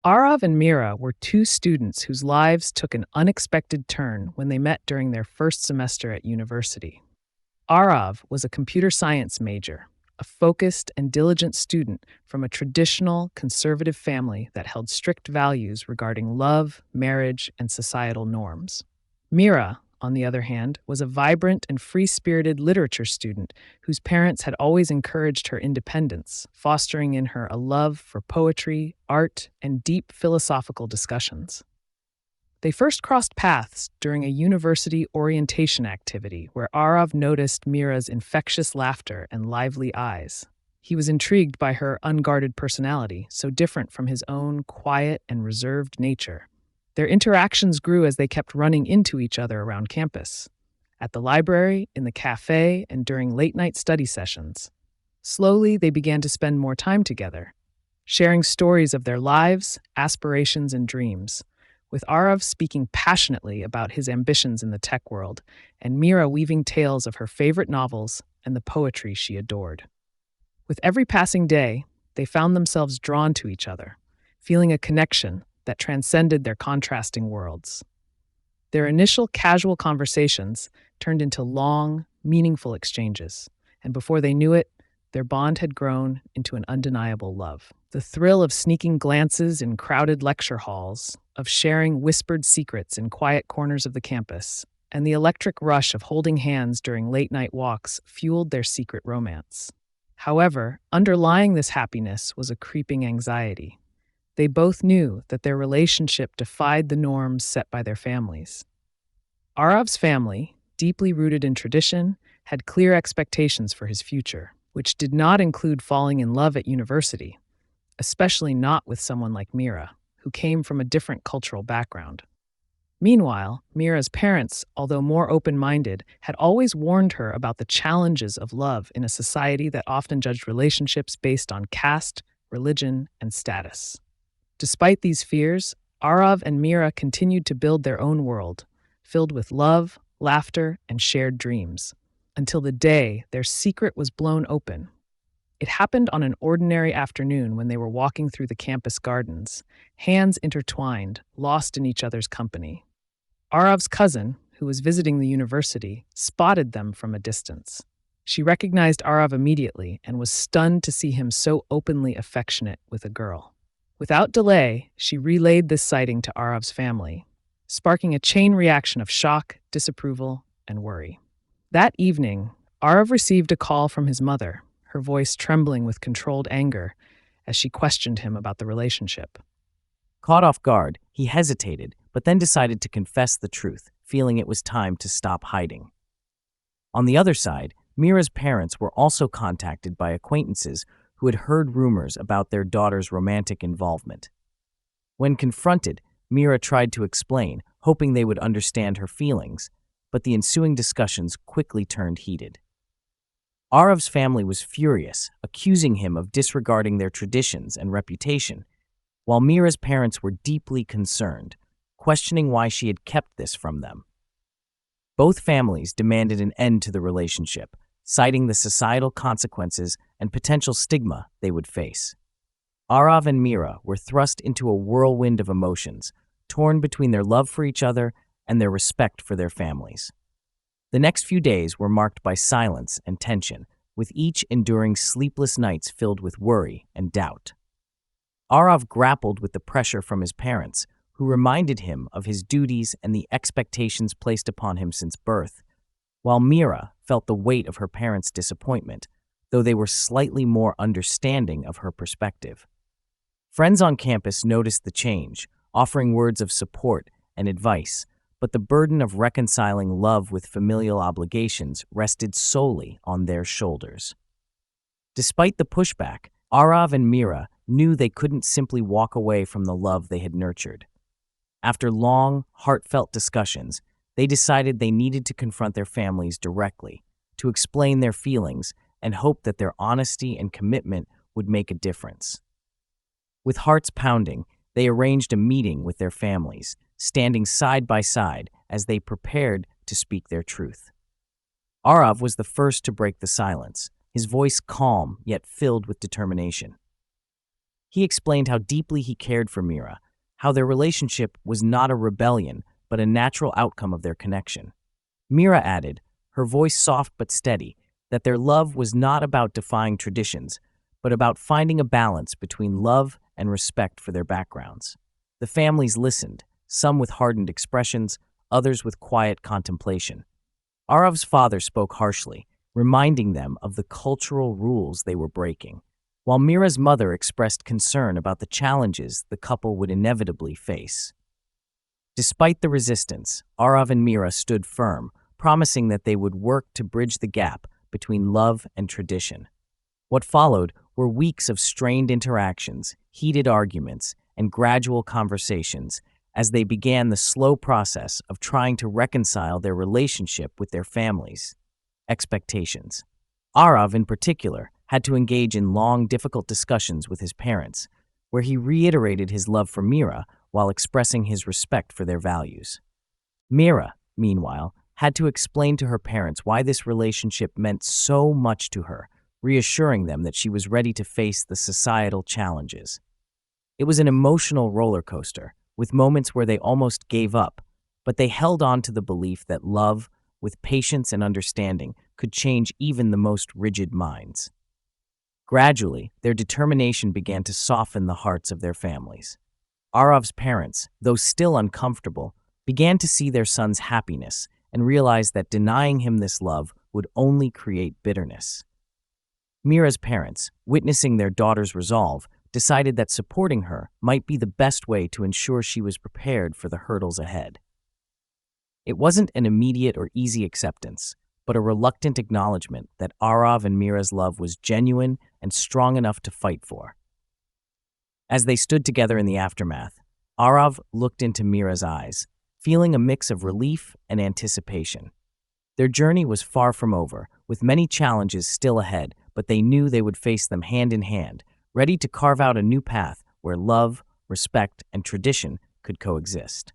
Aarav and Meera were two students whose lives took an unexpected turn when they met during their first semester at university. Aarav was a computer science major, a focused and diligent student from a traditional, conservative family that held strict values regarding love, marriage, and societal norms. Meera, on the other hand, was a vibrant and free-spirited literature student whose parents had always encouraged her independence, fostering in her a love for poetry, art, and deep philosophical discussions. They first crossed paths during a university orientation activity where Aarav noticed Meera's infectious laughter and lively eyes. He was intrigued by her unguarded personality, so different from his own quiet and reserved nature. Their interactions grew as they kept running into each other around campus, at the library, in the cafe, and during late-night study sessions. Slowly, they began to spend more time together, sharing stories of their lives, aspirations, and dreams, with Aarav speaking passionately about his ambitions in the tech world, and Meera weaving tales of her favorite novels and the poetry she adored. With every passing day, they found themselves drawn to each other, feeling a connection that transcended their contrasting worlds. Their initial casual conversations turned into long, meaningful exchanges, and before they knew it, their bond had grown into an undeniable love. The thrill of sneaking glances in crowded lecture halls, of sharing whispered secrets in quiet corners of the campus, and the electric rush of holding hands during late-night walks fueled their secret romance. However, underlying this happiness was a creeping anxiety. They both knew that their relationship defied the norms set by their families. Aarav's family, deeply rooted in tradition, had clear expectations for his future, which did not include falling in love at university, especially not with someone like Meera, who came from a different cultural background. Meanwhile, Meera's parents, although more open-minded, had always warned her about the challenges of love in a society that often judged relationships based on caste, religion, and status. Despite these fears, Aarav and Meera continued to build their own world, filled with love, laughter, and shared dreams, until the day their secret was blown open. It happened on an ordinary afternoon when they were walking through the campus gardens, hands intertwined, lost in each other's company. Aarav's cousin, who was visiting the university, spotted them from a distance. She recognized Aarav immediately and was stunned to see him so openly affectionate with a girl. Without delay, she relayed this sighting to Aarav's family, sparking a chain reaction of shock, disapproval, and worry. That evening, Aarav received a call from his mother, her voice trembling with controlled anger as she questioned him about the relationship. Caught off guard, he hesitated, but then decided to confess the truth, feeling it was time to stop hiding. On the other side, Meera's parents were also contacted by acquaintances who had heard rumors about their daughter's romantic involvement. When confronted, Meera tried to explain, hoping they would understand her feelings, but the ensuing discussions quickly turned heated. Aarav's family was furious, accusing him of disregarding their traditions and reputation, while Meera's parents were deeply concerned, questioning why she had kept this from them. Both families demanded an end to the relationship, citing the societal consequences and potential stigma they would face. Aarav and Meera were thrust into a whirlwind of emotions, torn between their love for each other and their respect for their families. The next few days were marked by silence and tension, with each enduring sleepless nights filled with worry and doubt. Aarav grappled with the pressure from his parents, who reminded him of his duties and the expectations placed upon him since birth, while Meera felt the weight of her parents' disappointment, though they were slightly more understanding of her perspective. Friends on campus noticed the change, offering words of support and advice, but the burden of reconciling love with familial obligations rested solely on their shoulders. Despite the pushback, Aarav and Meera knew they couldn't simply walk away from the love they had nurtured. After long, heartfelt discussions, they decided they needed to confront their families directly, to explain their feelings and hope that their honesty and commitment would make a difference. With hearts pounding, they arranged a meeting with their families, standing side by side as they prepared to speak their truth. Aarav was the first to break the silence, his voice calm yet filled with determination. He explained how deeply he cared for Meera, how their relationship was not a rebellion, but a natural outcome of their connection. Meera added, her voice soft but steady, that their love was not about defying traditions, but about finding a balance between love and respect for their backgrounds. The families listened, some with hardened expressions, others with quiet contemplation. Aarav's father spoke harshly, reminding them of the cultural rules they were breaking, while Meera's mother expressed concern about the challenges the couple would inevitably face. Despite the resistance, Aarav and Meera stood firm, promising that they would work to bridge the gap between love and tradition. What followed were weeks of strained interactions, heated arguments, and gradual conversations as they began the slow process of trying to reconcile their relationship with their families' expectations. Aarav, in particular, had to engage in long, difficult discussions with his parents, where he reiterated his love for Meera while expressing his respect for their values. Meera, meanwhile, had to explain to her parents why this relationship meant so much to her, reassuring them that she was ready to face the societal challenges. It was an emotional roller coaster, with moments where they almost gave up, but they held on to the belief that love, with patience and understanding, could change even the most rigid minds. Gradually, their determination began to soften the hearts of their families. Aarav's parents, though still uncomfortable, began to see their son's happiness and realized that denying him this love would only create bitterness. Meera's parents, witnessing their daughter's resolve, decided that supporting her might be the best way to ensure she was prepared for the hurdles ahead. It wasn't an immediate or easy acceptance, but a reluctant acknowledgement that Aarav and Meera's love was genuine and strong enough to fight for. As they stood together in the aftermath, Aarav looked into Meera's eyes, feeling a mix of relief and anticipation. Their journey was far from over, with many challenges still ahead, but they knew they would face them hand in hand, ready to carve out a new path where love, respect, and tradition could coexist.